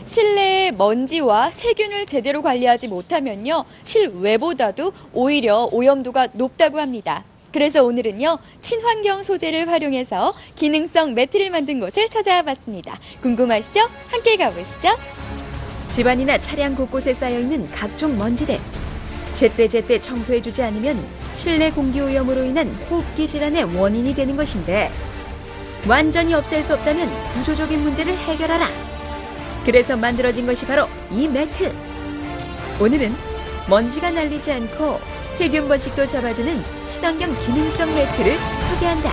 실내의 먼지와 세균을 제대로 관리하지 못하면요, 실외보다도 오히려 오염도가 높다고 합니다. 그래서 오늘은요, 친환경 소재를 활용해서 기능성 매트를 만든 곳을 찾아와 봤습니다. 궁금하시죠? 함께 가보시죠. 집안이나 차량 곳곳에 쌓여있는 각종 먼지들. 제때제때 청소해주지 않으면 실내 공기오염으로 인한 호흡기 질환의 원인이 되는 것인데, 완전히 없앨 수 없다면 구조적인 문제를 해결하라. 그래서 만들어진 것이 바로 이 매트. 오늘은 먼지가 날리지 않고 세균 번식도 잡아주는 친환경 기능성 매트를 소개한다.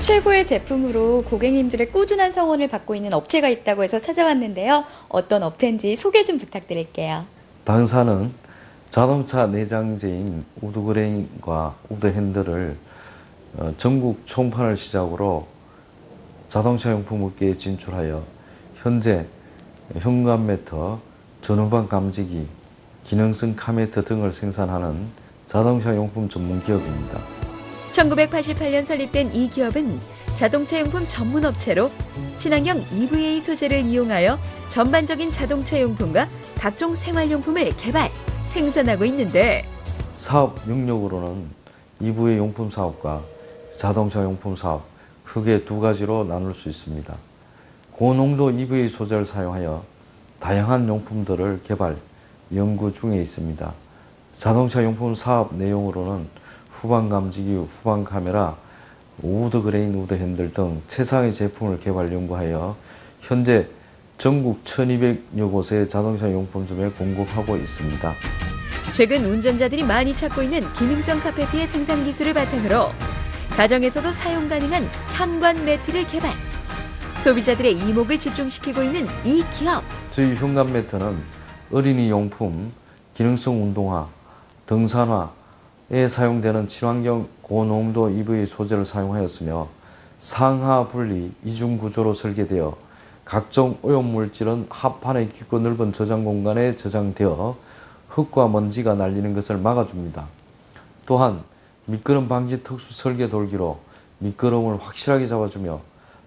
최고의 제품으로 고객님들의 꾸준한 성원을 받고 있는 업체가 있다고 해서 찾아왔는데요. 어떤 업체인지 소개 좀 부탁드릴게요. 당사는 자동차 내장재인 우드그레인과 우드핸들을 전국 총판을 시작으로 자동차 용품 업계에 진출하여 현재 현관 매트, 전후방 감지기, 기능성 카매트 등을 생산하는 자동차 용품 전문 기업입니다. 1988년 설립된 이 기업은 자동차 용품 전문 업체로 친환경 EVA 소재를 이용하여 전반적인 자동차 용품과 각종 생활용품을 개발, 생산하고 있는데, 사업 영역으로는 EVA 용품 사업과 자동차 용품 사업 크게 두 가지로 나눌 수 있습니다. 고농도 EVA 소재를 사용하여 다양한 용품들을 개발, 연구 중에 있습니다. 자동차 용품 사업 내용으로는 후방 감지기, 후방 카메라, 우드그레인, 우드핸들 등 최상의 제품을 개발 연구하여 현재 전국 1200여 곳의 자동차 용품점에 공급하고 있습니다. 최근 운전자들이 많이 찾고 있는 기능성 카페트의 생산 기술을 바탕으로 가정에서도 사용 가능한 현관 매트를 개발. 소비자들의 이목을 집중시키고 있는 이 기업. 저희 현관 매트는 어린이 용품, 기능성 운동화, 등산화에 사용되는 친환경 고농도 EVA 소재를 사용하였으며 상하 분리 이중 구조로 설계되어 각종 오염물질은 하판의 깊고 넓은 저장 공간에 저장되어 흙과 먼지가 날리는 것을 막아줍니다. 또한 미끄럼 방지 특수 설계 돌기로 미끄럼을 확실하게 잡아주며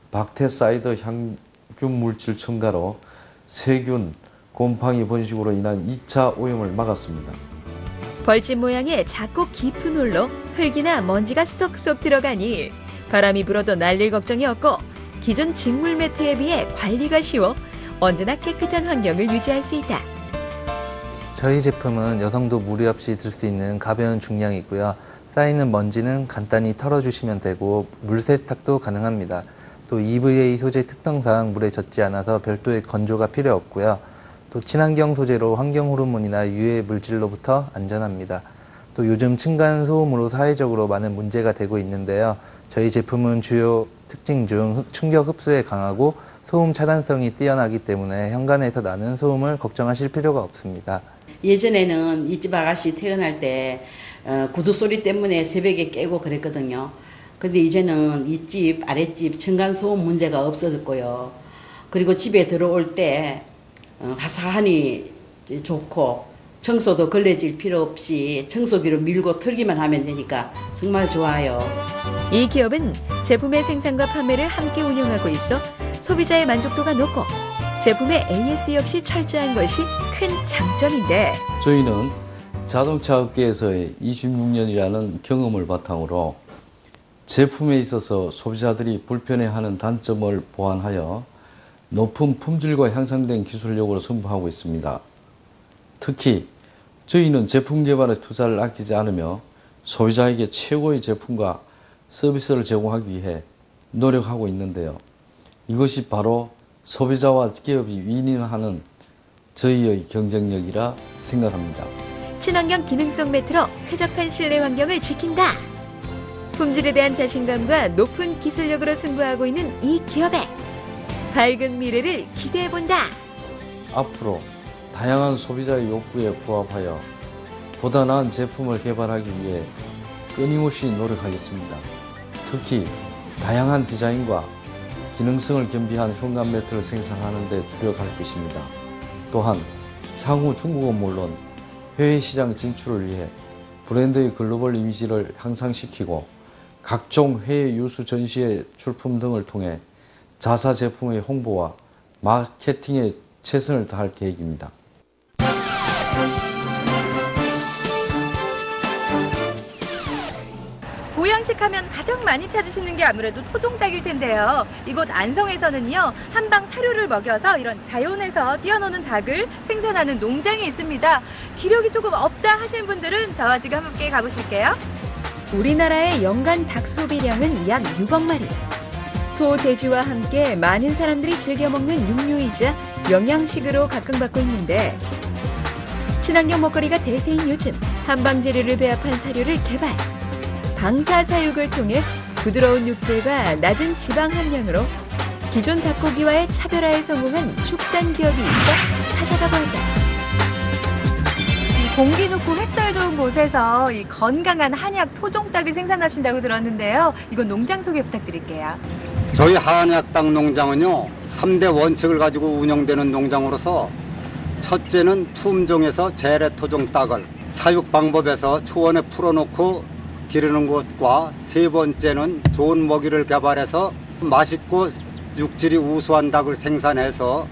박테사이드 향균 물질 첨가로 세균, 곰팡이 번식으로 인한 2차 오염을 막았습니다. 벌집 모양의 작고 깊은 홀로 흙이나 먼지가 쏙쏙 들어가니 바람이 불어도 날릴 걱정이 없고 기존 직물 매트에 비해 관리가 쉬워 언제나 깨끗한 환경을 유지할 수 있다. 저희 제품은 여성도 무리 없이 들 수 있는 가벼운 중량이고요. 쌓이는 먼지는 간단히 털어주시면 되고 물 세탁도 가능합니다. 또 EVA 소재 특성상 물에 젖지 않아서 별도의 건조가 필요 없고요. 또 친환경 소재로 환경 호르몬이나 유해 물질로부터 안전합니다. 또 요즘 층간 소음으로 사회적으로 많은 문제가 되고 있는데요. 저희 제품은 주요 특징 중 충격 흡수에 강하고 소음 차단성이 뛰어나기 때문에 현관에서 나는 소음을 걱정하실 필요가 없습니다. 예전에는 이 집 아가씨 퇴근할 때 구두 소리 때문에 새벽에 깨고 그랬거든요. 근데 이제는 이 집 아랫집 층간소음 문제가 없어졌고요. 그리고 집에 들어올 때 화사하니 좋고 청소도 걸레질 필요 없이 청소기로 밀고 털기만 하면 되니까 정말 좋아요. 이 기업은 제품의 생산과 판매를 함께 운영하고 있어 소비자의 만족도가 높고 제품의 AS 역시 철저한 것이 큰 장점인데, 저희는 자동차 업계에서의 26년이라는 경험을 바탕으로 제품에 있어서 소비자들이 불편해하는 단점을 보완하여 높은 품질과 향상된 기술력으로 승부하고 있습니다. 특히 저희는 제품 개발에 투자를 아끼지 않으며 소비자에게 최고의 제품과 서비스를 제공하기 위해 노력하고 있는데요. 이것이 바로 소비자와 기업이 윈윈하는 저희의 경쟁력이라 생각합니다. 친환경 기능성 매트로 쾌적한 실내 환경을 지킨다. 품질에 대한 자신감과 높은 기술력으로 승부하고 있는 이 기업의 밝은 미래를 기대해본다. 앞으로 다양한 소비자의 욕구에 부합하여 보다 나은 제품을 개발하기 위해 끊임없이 노력하겠습니다. 특히 다양한 디자인과 기능성을 겸비한 현관 매트를 생산하는 데 주력할 것입니다. 또한 향후 중국은 물론 해외 시장 진출을 위해 브랜드의 글로벌 이미지를 향상시키고 각종 해외 유수 전시회 출품 등을 통해 자사 제품의 홍보와 마케팅에 최선을 다할 계획입니다. 보양식 하면 가장 많이 찾으시는 게 아무래도 토종닭일 텐데요. 이곳 안성에서는요, 한방 사료를 먹여서 이런 자연에서 뛰어노는 닭을 생산하는 농장이 있습니다. 기력이 조금 없다 하시는 분들은 저와 지금 함께 가보실게요. 우리나라의 연간 닭 소비량은 약 6억 마리. 소, 돼지와 함께 많은 사람들이 즐겨 먹는 육류이자 영양식으로 각광받고 있는데, 친환경 먹거리가 대세인 요즘 한방 재료를 배합한 사료를 개발. 방사사육을 통해 부드러운 육질과 낮은 지방 함량으로 기존 닭고기와의 차별화에 성공한 축산 기업이 있어 찾아가 보았다. 공기 좋고 햇살 좋은 곳에서 이 건강한 한약 토종닭을 생산하신다고 들었는데요. 이건 농장 소개 부탁드릴게요. 저희 한약닭 농장은요, 3대 원칙을 가지고 운영되는 농장으로서 첫째는 품종에서 재래토종 닭을, 사육 방법에서 초원에 풀어놓고 기르는 것과 세 번째는 좋은 먹이를 개발해서 맛있고 육질이 우수한 닭을 생산해서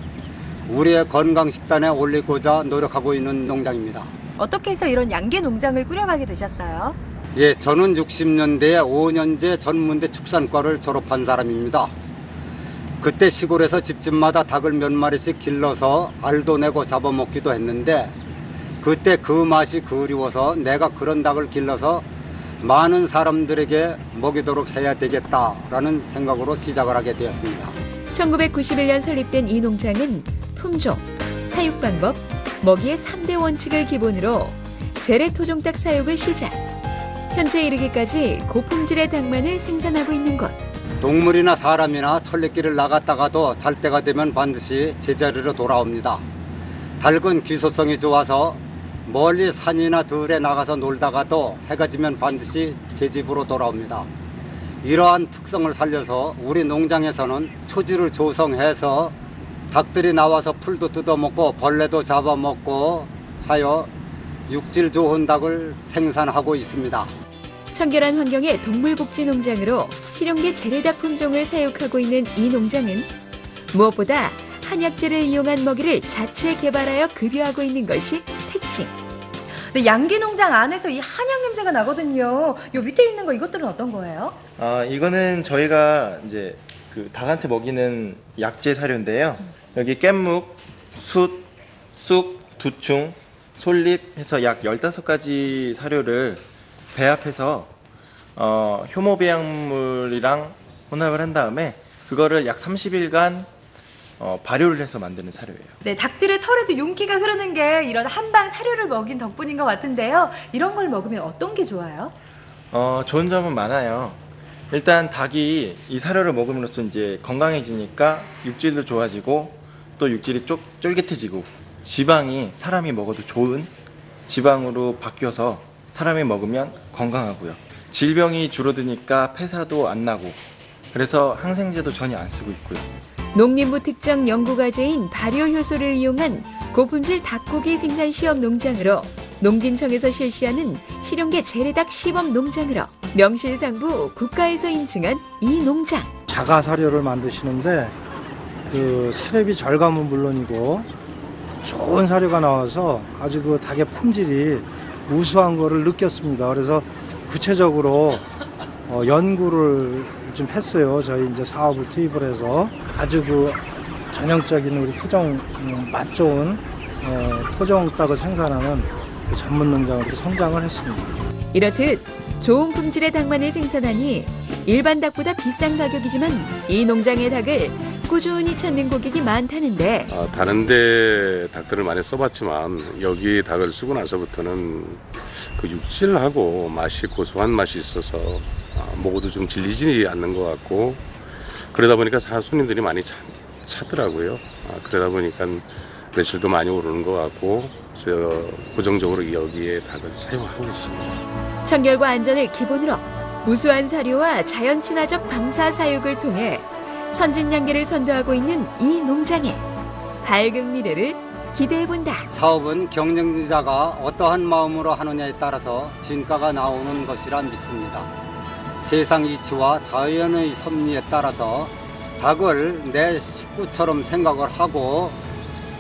우리의 건강 식단에 올리고자 노력하고 있는 농장입니다. 어떻게 해서 이런 양계 농장을 꾸려가게 되셨어요? 예, 저는 60년대에 5년제 전문대 축산과를 졸업한 사람입니다. 그때 시골에서 집집마다 닭을 몇 마리씩 길러서 알도 내고 잡아먹기도 했는데, 그때 그 맛이 그리워서 내가 그런 닭을 길러서 많은 사람들에게 먹이도록 해야 되겠다라는 생각으로 시작을 하게 되었습니다. 1991년 설립된 이 농장은 품종, 사육 방법, 먹이의 3대 원칙을 기본으로 재래토종닭 사육을 시작. 현재 이르기까지 고품질의 닭만을 생산하고 있는 곳. 동물이나 사람이나 천리길을 나갔다가도 잘 때가 되면 반드시 제자리로 돌아옵니다. 닭은 귀소성이 좋아서 멀리 산이나 들에 나가서 놀다가도 해가 지면 반드시 제 집으로 돌아옵니다. 이러한 특성을 살려서 우리 농장에서는 초지를 조성해서 닭들이 나와서 풀도 뜯어먹고 벌레도 잡아먹고 하여 육질 좋은 닭을 생산하고 있습니다. 청결한 환경의 동물복지 농장으로 실용계 재래닭 품종을 사육하고 있는 이 농장은 무엇보다 한약재를 이용한 먹이를 자체 개발하여 급여하고 있는 것이 특징. 네, 양계 농장 안에서 이 한약 냄새가 나거든요. 요 밑에 있는 거 이것들은 어떤 거예요? 이거는 저희가 이제 그 닭한테 먹이는 약재 사료인데요. 여기 깻묵, 숯, 쑥, 두충, 솔잎 해서 약 15가지 사료를 배합해서 효모배양물이랑 혼합을 한 다음에 그거를 약 30일간 발효를 해서 만드는 사료예요. 네, 닭들의 털에도 윤기가 흐르는 게 이런 한방 사료를 먹인 덕분인 것 같은데요. 이런 걸 먹으면 어떤 게 좋아요? 좋은 점은 많아요. 일단 닭이 이 사료를 먹음으로써 이제 건강해지니까 육질도 좋아지고 또 육질이 쫄깃해지고 지방이 사람이 먹어도 좋은 지방으로 바뀌어서 사람이 먹으면 건강하고요. 질병이 줄어드니까 폐사도 안 나고 그래서 항생제도 전혀 안 쓰고 있고요. 농림부 특정 연구과제인 발효효소를 이용한 고품질 닭고기 생산 시험 농장으로 농진청에서 실시하는 실용계 재래닭 시범 농장으로 명실상부 국가에서 인증한 이 농장. 자가 사료를 만드시는데 그 사료비 절감은 물론이고 좋은 사료가 나와서 아주 그 닭의 품질이 우수한 거를 느꼈습니다. 그래서 구체적으로 연구를 좀 했어요. 저희 이제 사업을 투입을 해서 아주 그 전형적인 우리 토종 맛 좋은 토종 닭을 생산하는 그 전문 농장으로 성장을 했습니다. 이렇듯 좋은 품질의 닭만을 생산하니 일반 닭보다 비싼 가격이지만 이 농장의 닭을 꾸준히 찾는 고객이 많다는데, 다른 데 닭들을 많이 써봤지만 여기 닭을 쓰고 나서부터는 그 육질하고 맛이 고소한 맛이 있어서 먹어도 좀 질리지 않는 것 같고, 그러다 보니까 손님들이 많이 찾더라고요. 그러다 보니까 매출도 많이 오르는 것 같고 고정적으로 여기에 닭을 사용하고 있습니다. 청결과 안전을 기본으로 우수한 사료와 자연 친화적 방사 사육을 통해 선진 양계를 선도하고 있는 이 농장에 밝은 미래를 기대해본다. 사업은 경영자가 어떠한 마음으로 하느냐에 따라서 진가가 나오는 것이라 믿습니다. 세상 이치와 자연의 섭리에 따라서 닭을 내 식구처럼 생각을 하고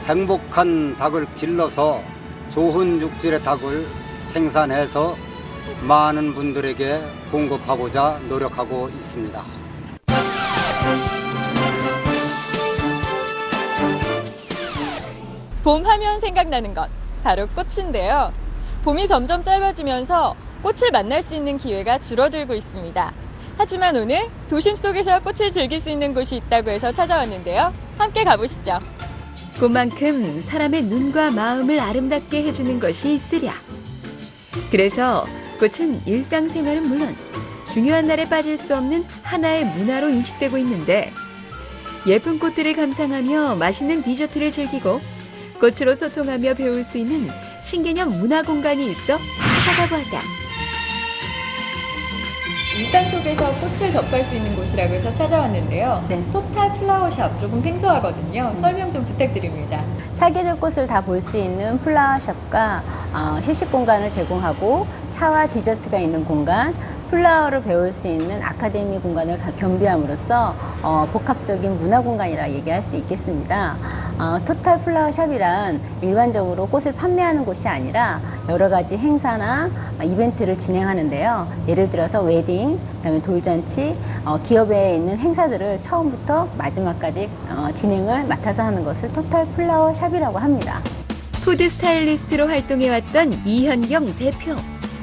행복한 닭을 길러서 좋은 육질의 닭을 생산해서 많은 분들에게 공급하고자 노력하고 있습니다. 봄 하면 생각나는 것, 바로 꽃인데요. 봄이 점점 짧아지면서 꽃을 만날 수 있는 기회가 줄어들고 있습니다. 하지만 오늘 도심 속에서 꽃을 즐길 수 있는 곳이 있다고 해서 찾아왔는데요. 함께 가보시죠. 꽃만큼 사람의 눈과 마음을 아름답게 해주는 것이 있으랴. 그래서 꽃은 일상생활은 물론 중요한 날에 빠질 수 없는 하나의 문화로 인식되고 있는데, 예쁜 꽃들을 감상하며 맛있는 디저트를 즐기고 꽃으로 소통하며 배울 수 있는 신개념 문화 공간이 있어 찾아가 보았다. 일상 속에서 꽃을 접할 수 있는 곳이라고 해서 찾아왔는데요. 네. 토탈 플라워샵, 조금 생소하거든요. 설명 좀 부탁드립니다. 사계절 꽃을 다 볼 수 있는 플라워샵과 휴식 공간을 제공하고 차와 디저트가 있는 공간, 플라워를 배울 수 있는 아카데미 공간을 겸비함으로써 복합적인 문화 공간이라 얘기할 수 있겠습니다. 토탈 플라워 샵이란 일반적으로 꽃을 판매하는 곳이 아니라 여러 가지 행사나 이벤트를 진행하는데요. 예를 들어서 웨딩, 그다음에 돌잔치, 기업에 있는 행사들을 처음부터 마지막까지 진행을 맡아서 하는 것을 토탈 플라워 샵이라고 합니다. 푸드 스타일리스트로 활동해왔던 이현경 대표.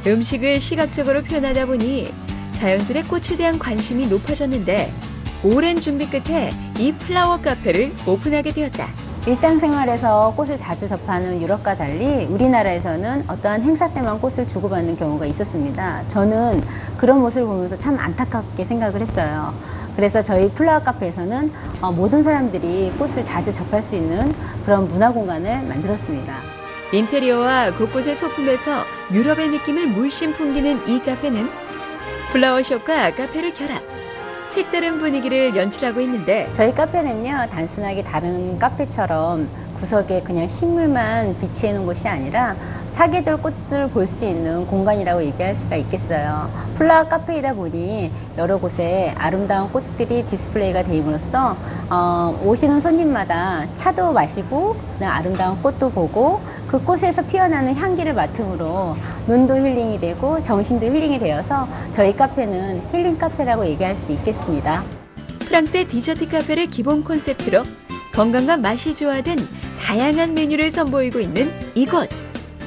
음식을 시각적으로 표현하다 보니 자연스레 꽃에 대한 관심이 높아졌는데, 오랜 준비 끝에 이 플라워 카페를 오픈하게 되었다. 일상생활에서 꽃을 자주 접하는 유럽과 달리 우리나라에서는 어떠한 행사 때만 꽃을 주고받는 경우가 있었습니다. 저는 그런 모습을 보면서 참 안타깝게 생각을 했어요. 그래서 저희 플라워 카페에서는 모든 사람들이 꽃을 자주 접할 수 있는 그런 문화 공간을 만들었습니다. 인테리어와 곳곳의 소품에서 유럽의 느낌을 물씬 풍기는 이 카페는 플라워숍과 카페를 결합, 색다른 분위기를 연출하고 있는데, 저희 카페는요, 단순하게 다른 카페처럼 구석에 그냥 식물만 비치해 놓은 곳이 아니라 사계절 꽃들을 볼 수 있는 공간이라고 얘기할 수가 있겠어요. 플라워 카페이다 보니 여러 곳에 아름다운 꽃들이 디스플레이가 되므로써 오시는 손님마다 차도 마시고 아름다운 꽃도 보고 그 꽃에서 피어나는 향기를 맡음으로 눈도 힐링이 되고 정신도 힐링이 되어서 저희 카페는 힐링 카페라고 얘기할 수 있겠습니다. 프랑스의 디저트 카페를 기본 콘셉트로 건강과 맛이 조화된 다양한 메뉴를 선보이고 있는 이곳.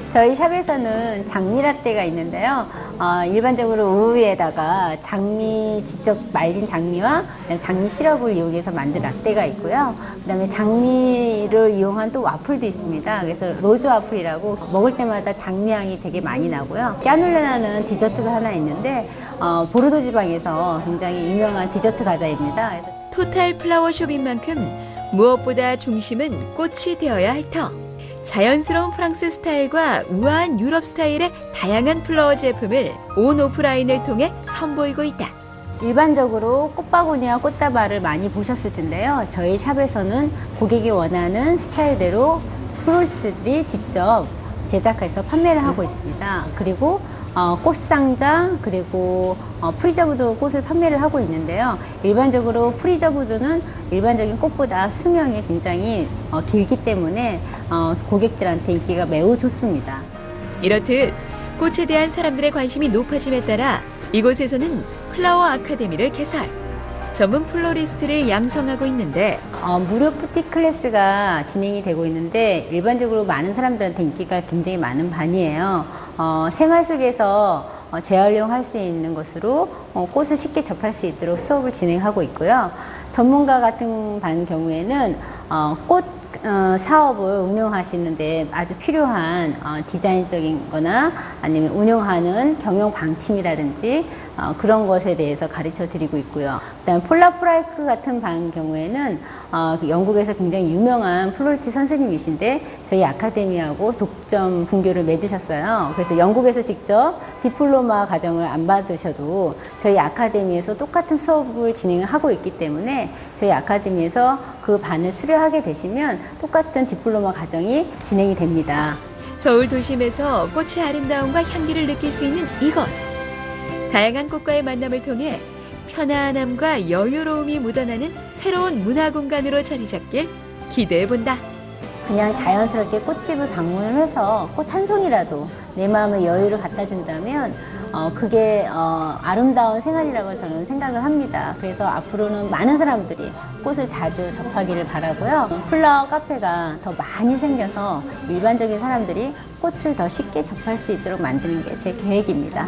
저희 샵에서는 장미 라떼가 있는데요. 일반적으로 우유에다가 장미, 직접 말린 장미와 장미 시럽을 이용해서 만든 라떼가 있고요. 그다음에 장미를 이용한 또 와플도 있습니다. 그래서 로즈 와플이라고 먹을 때마다 장미향이 되게 많이 나고요. 까눌레라는 디저트가 하나 있는데 보르도 지방에서 굉장히 유명한 디저트 과자입니다. 그래서 토탈 플라워숍인 만큼 무엇보다 중심은 꽃이 되어야 할 터. 자연스러운 프랑스 스타일과 우아한 유럽 스타일의 다양한 플라워 제품을 온 오프라인을 통해 선보이고 있다. 일반적으로 꽃바구니와 꽃다발을 많이 보셨을 텐데요. 저희 샵에서는 고객이 원하는 스타일대로 플로리스트들이 직접 제작해서 판매를 하고 있습니다. 그리고 꽃상자, 그리고 프리저브드 꽃을 판매를 하고 있는데요. 일반적으로 프리저브드는 일반적인 꽃보다 수명이 굉장히 길기 때문에 고객들한테 인기가 매우 좋습니다. 이렇듯 꽃에 대한 사람들의 관심이 높아짐에 따라 이곳에서는 플라워 아카데미를 개설, 전문 플로리스트를 양성하고 있는데, 무료 푸티 클래스가 진행이 되고 있는데 일반적으로 많은 사람들한테 인기가 굉장히 많은 반이에요. 생활 속에서 재활용할 수 있는 것으로 꽃을 쉽게 접할 수 있도록 수업을 진행하고 있고요. 전문가 같은 반 경우에는 꽃 사업을 운영하시는데 아주 필요한 디자인적인 거나 아니면 운영하는 경영 방침이라든지 그런 것에 대해서 가르쳐 드리고 있고요. 그다음에 폴라 프라이크 같은 반 경우에는 영국에서 굉장히 유명한 플로리스트 선생님이신데 저희 아카데미하고 독점 분교를 맺으셨어요. 그래서 영국에서 직접 디플로마 과정을 안 받으셔도 저희 아카데미에서 똑같은 수업을 진행하고 있기 때문에 저희 아카데미에서 그 반을 수료하게 되시면 똑같은 디플로마 과정이 진행이 됩니다. 서울 도심에서 꽃의 아름다움과 향기를 느낄 수 있는 이곳. 다양한 꽃과의 만남을 통해 편안함과 여유로움이 묻어나는 새로운 문화 공간으로 자리 잡길 기대해본다. 그냥 자연스럽게 꽃집을 방문을 해서 꽃 한 송이라도 내 마음의 여유를 갖다 준다면 그게 아름다운 생활이라고 저는 생각을 합니다. 그래서 앞으로는 많은 사람들이 꽃을 자주 접하기를 바라고요. 플라워 카페가 더 많이 생겨서 일반적인 사람들이 꽃을 더 쉽게 접할 수 있도록 만드는 게 제 계획입니다.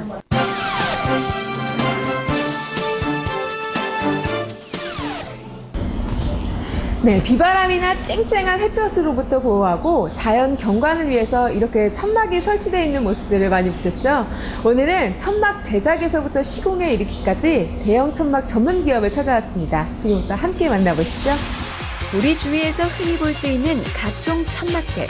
네, 비바람이나 쨍쨍한 햇볕으로부터 보호하고 자연 경관을 위해서 이렇게 천막이 설치되어 있는 모습들을 많이 보셨죠? 오늘은 천막 제작에서부터 시공에 이르기까지 대형 천막 전문 기업을 찾아왔습니다. 지금부터 함께 만나보시죠. 우리 주위에서 흔히 볼 수 있는 각종 천막들.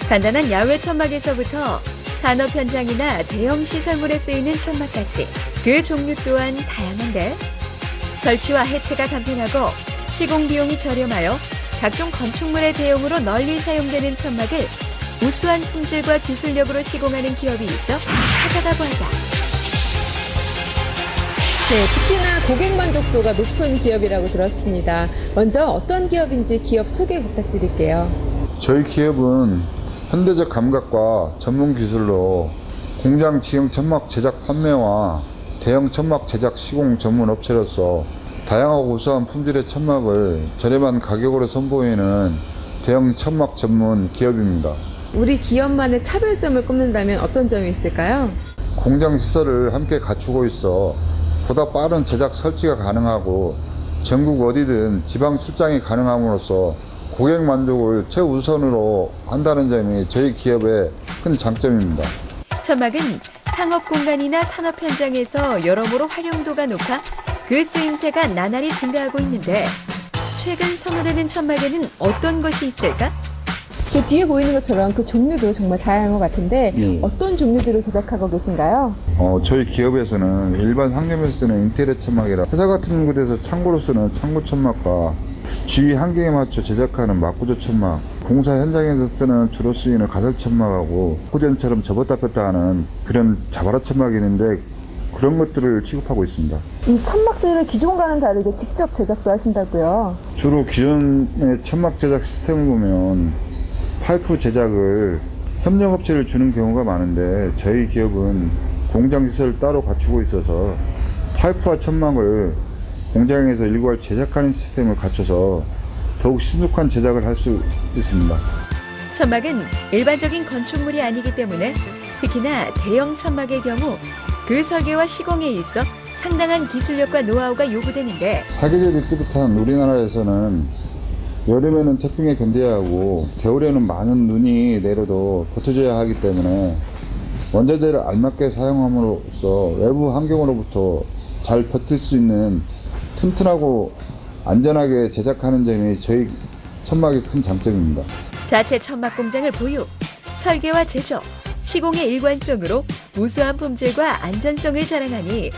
간단한 야외 천막에서부터 산업 현장이나 대형 시설물에 쓰이는 천막까지 그 종류 또한 다양한데 설치와 해체가 간편하고 시공 비용이 저렴하여 각종 건축물의 대용으로 널리 사용되는 천막을 우수한 품질과 기술력으로 시공하는 기업이 있어 찾아가고 하다. 네, 특히나 고객 만족도가 높은 기업이라고 들었습니다. 먼저 어떤 기업인지 기업 소개 부탁드릴게요. 저희 기업은 현대적 감각과 전문 기술로 공장 지형 천막 제작 판매와 대형 천막 제작 시공 전문 업체로서 다양하고 우수한 품질의 천막을 저렴한 가격으로 선보이는 대형 천막 전문 기업입니다. 우리 기업만의 차별점을 꼽는다면 어떤 점이 있을까요? 공장 시설을 함께 갖추고 있어 보다 빠른 제작 설치가 가능하고 전국 어디든 지방 출장이 가능함으로써 고객 만족을 최우선으로 한다는 점이 저희 기업의 큰 장점입니다. 천막은 상업 공간이나 산업 현장에서 여러모로 활용도가 높아 그 쓰임새가 나날이 증가하고 있는데 최근 선호되는 천막에는 어떤 것이 있을까? 제 뒤에 보이는 것처럼 그 종류도 정말 다양한 것 같은데 어떤 종류들을 제작하고 계신가요? 저희 기업에서는 일반 상점에서 쓰는 인테리어 천막이라 회사 같은 곳에서 창고로 쓰는 창고 천막과 주위 환경에 맞춰 제작하는 막구조 천막, 공사 현장에서 쓰는 주로 쓰이는 가설 천막하고 후전처럼 접었다 폈다 하는 그런 자바라 천막이 있는데 그런 것들을 취급하고 있습니다. 이 천막들을 기존과는 다르게 직접 제작도 하신다고요? 주로 기존의 천막 제작 시스템을 보면 파이프 제작을 협력업체를 주는 경우가 많은데 저희 기업은 공장 시설을 따로 갖추고 있어서 파이프와 천막을 공장에서 일괄 제작하는 시스템을 갖춰서 더욱 신속한 제작을 할 수 있습니다. 천막은 일반적인 건축물이 아니기 때문에 특히나 대형 천막의 경우 그 설계와 시공에 있어 상당한 기술력과 노하우가 요구되는데 사계절이 뚜렷한 우리나라에서는 여름에는 태풍에 견뎌야 하고 겨울에는 많은 눈이 내려도 버텨줘야 하기 때문에 원자재를 알맞게 사용함으로써 외부 환경으로부터 잘 버틸 수 있는 튼튼하고 안전하게 제작하는 점이 저희 천막의 큰 장점입니다. 자체 천막 공장을 보유, 설계와 제조, 시공의 일관성으로 우수한 품질과 안전성을 자랑하니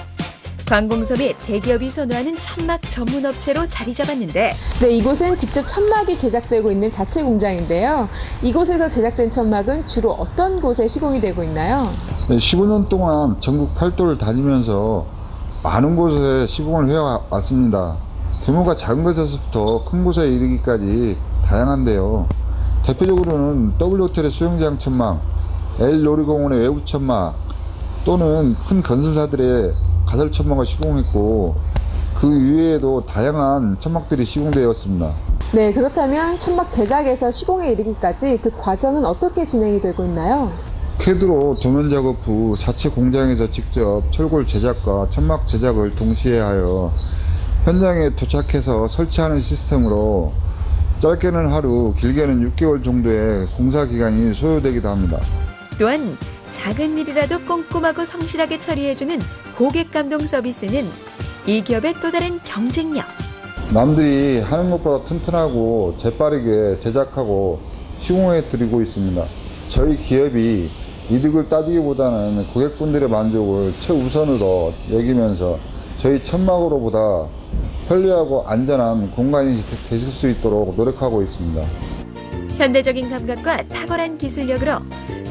관공서 및 대기업이 선호하는 천막 전문 업체로 자리 잡았는데 네, 이곳은 직접 천막이 제작되고 있는 자체 공장인데요. 이곳에서 제작된 천막은 주로 어떤 곳에 시공이 되고 있나요? 네, 15년 동안 전국 8도를 다니면서 많은 곳에 시공을 해왔습니다. 규모가 작은 곳에서부터 큰 곳에 이르기까지 다양한데요. 대표적으로는 W호텔의 수영장 천막, L놀이공원의 외부 천막 또는 큰 건설사들의 가설 천막을 시공했고 그 이외에도 다양한 천막들이 시공되었습니다. 네, 그렇다면 천막 제작에서 시공에 이르기까지 그 과정은 어떻게 진행이 되고 있나요? 캐드로 도면 작업 후 자체 공장에서 직접 철골 제작과 천막 제작을 동시에 하여 현장에 도착해서 설치하는 시스템으로 짧게는 하루, 길게는 6개월 정도의 공사 기간이 소요되기도 합니다. 또한 작은 일이라도 꼼꼼하고 성실하게 처리해주는 고객 감동 서비스는 이 기업의 또 다른 경쟁력. 남들이 하는 것보다 튼튼하고 재빠르게 제작하고 시공해 드리고 있습니다. 저희 기업이 이득을 따지기보다는 고객분들의 만족을 최우선으로 여기면서 저희 천막으로보다 편리하고 안전한 공간이 되실 수 있도록 노력하고 있습니다. 현대적인 감각과 탁월한 기술력으로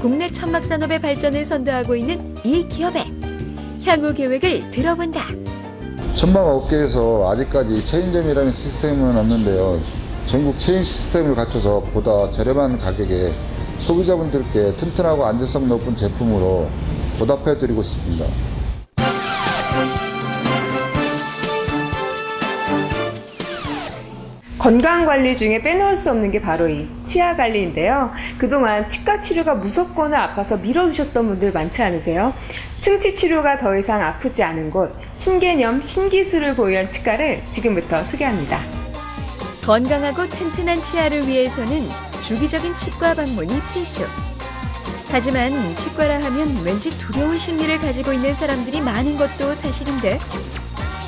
국내 천막 산업의 발전을 선도하고 있는 이 기업의 향후 계획을 들어본다. 천막 업계에서 아직까지 체인점이라는 시스템은 없는데요. 전국 체인 시스템을 갖춰서 보다 저렴한 가격에 소비자분들께 튼튼하고 안전성 높은 제품으로 보답해 드리고 싶습니다. 건강관리 중에 빼놓을 수 없는 게 바로 이 치아관리인데요. 그동안 치과 치료가 무섭거나 아파서 미뤄두셨던 분들 많지 않으세요? 충치 치료가 더 이상 아프지 않은 곳, 신개념, 신기술을 보유한 치과를 지금부터 소개합니다. 건강하고 튼튼한 치아를 위해서는 주기적인 치과 방문이 필수. 하지만 치과라 하면 왠지 두려운 심리를 가지고 있는 사람들이 많은 것도 사실인데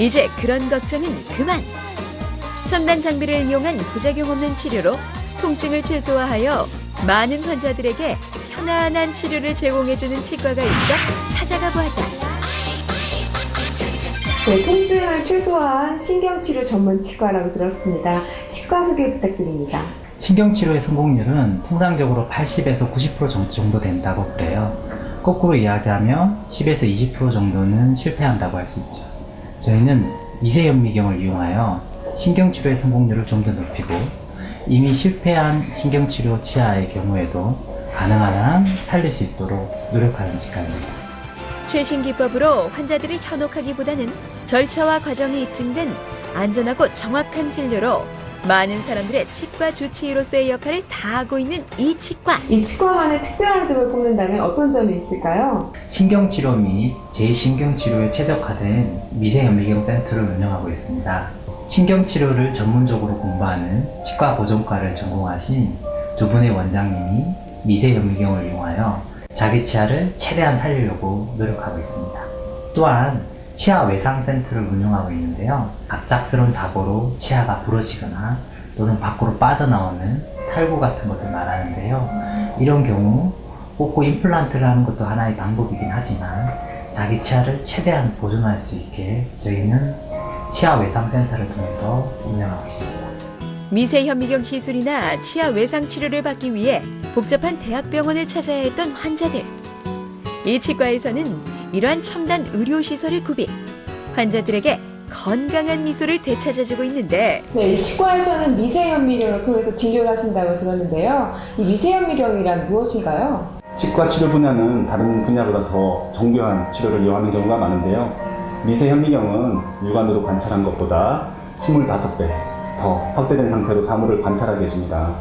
이제 그런 걱정은 그만! 첨단 장비를 이용한 부작용 없는 치료로 통증을 최소화하여 많은 환자들에게 편안한 치료를 제공해주는 치과가 있어 찾아가 보았다. 네, 통증을 최소화한 신경치료 전문 치과라고 들었습니다. 치과 소개 부탁드립니다. 신경치료의 성공률은 통상적으로 80에서 90% 정도 된다고 그래요. 거꾸로 이야기하면 10에서 20% 정도는 실패한다고 할 수 있죠. 저희는 미세현미경을 이용하여 신경치료의 성공률을 좀 더 높이고 이미 실패한 신경치료 치아의 경우에도 가능한 한 살릴 수 있도록 노력하는 치과입니다. 최신 기법으로 환자들을 현혹하기보다는 절차와 과정이 입증된 안전하고 정확한 진료로 많은 사람들의 치과 주치의로서의 역할을 다하고 있는 이 치과. 이 치과만의 특별한 점을 꼽는다면 어떤 점이 있을까요? 신경치료 및 재신경치료에 최적화된 미세현미경 센터를 운영하고 있습니다. 신경치료를 전문적으로 공부하는 치과 보존과를 전공하신 두 분의 원장님이 미세현미경을 이용하여 자기 치아를 최대한 살리려고 노력하고 있습니다. 또한 치아 외상센터를 운영하고 있는데요. 갑작스러운 사고로 치아가 부러지거나 또는 밖으로 빠져나오는 탈구 같은 것을 말하는데요. 이런 경우 꼭꼭 임플란트를 하는 것도 하나의 방법이긴 하지만 자기 치아를 최대한 보존할 수 있게 저희는 치아 외상센터를 통해서 운영하고 있습니다. 미세현미경 시술이나 치아 외상 치료를 받기 위해 복잡한 대학병원을 찾아야 했던 환자들. 이 치과에서는 이러한 첨단 의료시설을 구비, 환자들에게 건강한 미소를 되찾아주고 있는데 네, 이 치과에서는 미세현미경을 통해서 진료를 하신다고 들었는데요. 이 미세현미경이란 무엇인가요? 치과 치료 분야는 다른 분야보다 더 정교한 치료를 이용하는 경우가 많은데요. 미세현미경은 육안으로 관찰한 것보다 25배 더 확대된 상태로 사물을 관찰하게 해줍니다.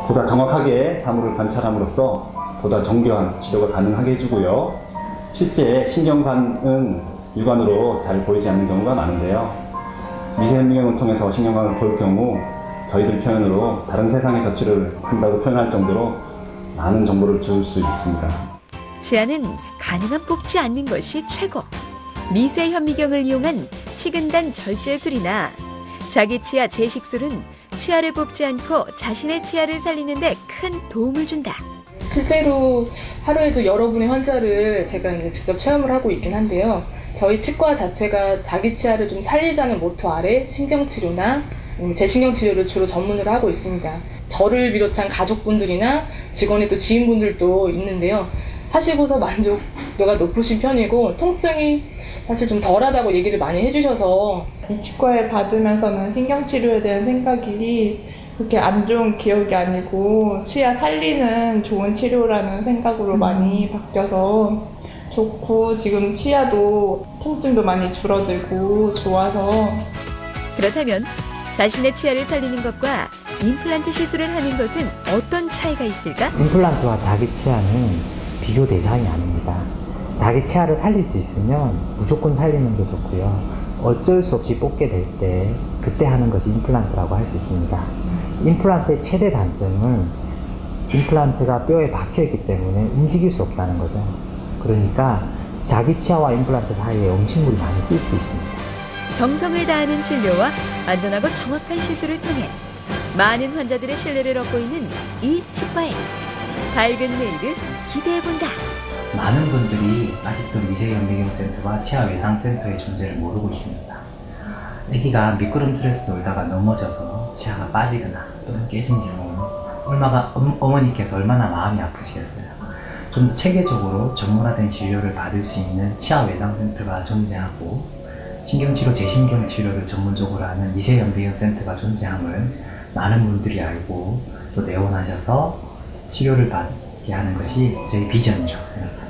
보다 정확하게 사물을 관찰함으로써 보다 정교한 치료가 가능하게 해주고요. 실제 신경관은 육안으로 잘 보이지 않는 경우가 많은데요. 미세현미경을 통해서 신경관을 볼 경우 저희들 표현으로 다른 세상에서 치료를 한다고 표현할 정도로 많은 정보를 줄 수 있습니다. 치아는 가능한 뽑지 않는 것이 최고. 미세현미경을 이용한 치근단 절제술이나 자기 치아 재식술은 치아를 뽑지 않고 자신의 치아를 살리는 데 큰 도움을 준다. 실제로 하루에도 여러분의 환자를 제가 이제 직접 체험을 하고 있긴 한데요. 저희 치과 자체가 자기 치아를 좀 살리자는 모토 아래 신경치료나 재신경치료를 주로 전문으로 하고 있습니다. 저를 비롯한 가족분들이나 직원의 또 지인분들도 있는데요. 하시고서 만족도가 높으신 편이고 통증이 사실 좀 덜하다고 얘기를 많이 해주셔서 이 치과에 받으면서는 신경치료에 대한 생각이 그렇게 안 좋은 기억이 아니고 치아 살리는 좋은 치료라는 생각으로 많이 바뀌어서 좋고 지금 치아도 통증도 많이 줄어들고 좋아서. 그렇다면 자신의 치아를 살리는 것과 임플란트 시술을 하는 것은 어떤 차이가 있을까? 임플란트와 자기 치아는 비교 대상이 아닙니다. 자기 치아를 살릴 수 있으면 무조건 살리는 게 좋고요. 어쩔 수 없이 뽑게 될 때 그때 하는 것이 임플란트라고 할 수 있습니다. 임플란트의 최대 단점은 임플란트가 뼈에 박혀있기 때문에 움직일 수 없다는 거죠. 그러니까 자기 치아와 임플란트 사이에 음식물이 많이 낄 수 있습니다. 정성을 다하는 진료와 안전하고 정확한 시술을 통해 많은 환자들의 신뢰를 얻고 있는 이 치과에 밝은 내일을 기대해본다. 많은 분들이 아직도 미세현미경센터와 치아 외상센터의 존재를 모르고 있습니다. 아기가 미끄럼틀에서 놀다가 넘어져서 치아가 빠지거나 또는 깨진 경우는 어머니께서 얼마나 마음이 아프시겠어요. 좀 더 체계적으로 전문화된 진료를 받을 수 있는 치아 외상센터가 존재하고 신경치료, 재신경치료를 전문적으로 하는 미세현미경 센터가 존재함을 많은 분들이 알고 또 내원하셔서 치료를 받게 하는 것이 저희 비전이라고 생각합니다.